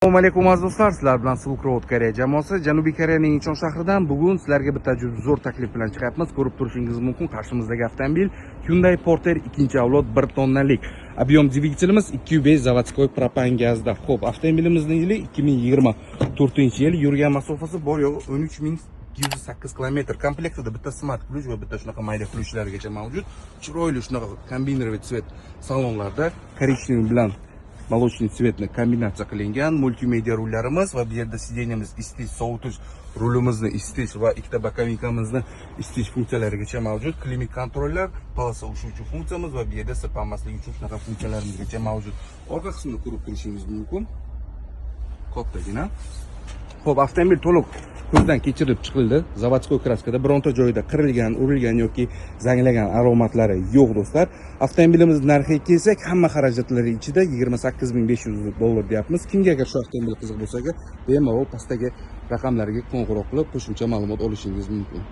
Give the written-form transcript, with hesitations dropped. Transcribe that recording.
Assalomu alaykum aziz do'stlar, sizlar bilan Silk Road Koreya jamoasi Janubiy Koreyaning Incheon shahridan bugun sizlarga bitta zo'r taklif bilan chiqyapmiz. Ko'rib turishingiz mumkin, qarshimizdagi avtomobil Hyundai Porter 2-avlod 1 tonnalik. Объем dvigatelimiz 205 заводской propan gazda. Xo'p, avtomobilimizning yili 2024-yil, yurgan masofasi bor yo'g'i 13208 km. Komplektida bitta smart ключ va bitta shunaqa mayda ключlargacha mavjud. Chiroyli shunaqa kombinirованный цвет salonlarda korичневый bilan молочный цветni kombinatsiya qilingan multimedia rullarimiz va bu yerda sideniyamiz isitish, sovutish, rulimizni isitish va ikkita bokovinkamizni isitish funksiyalarigacha mavjud. Klimat kontrollar, polosa ushuvchi funksiyamiz va bu yerda sirpanmaslik uchun shunaqa funksiyalarimizgacha mavjud. Orqa qismini ko'rib turishingiz mumkin. Kattagina. Xo'p, avtomobil to'liq ko'zdan kechirilib chiqildi. Zavodskoy kraskada bironta joyida qirilgan, urilgan yoki zanglagan alomatlari yo'q do'stlar. Avtomobilimiz narxiga kelsak, hamma xarajatlari ichida 28500 dollar deyapmiz. Kimga agar shu avtomobil qiziq bo'lsa, bemalol pastdagi raqamlarga qo'ng'iroq qilib qo'shimcha ma'lumot olishingiz mumkin.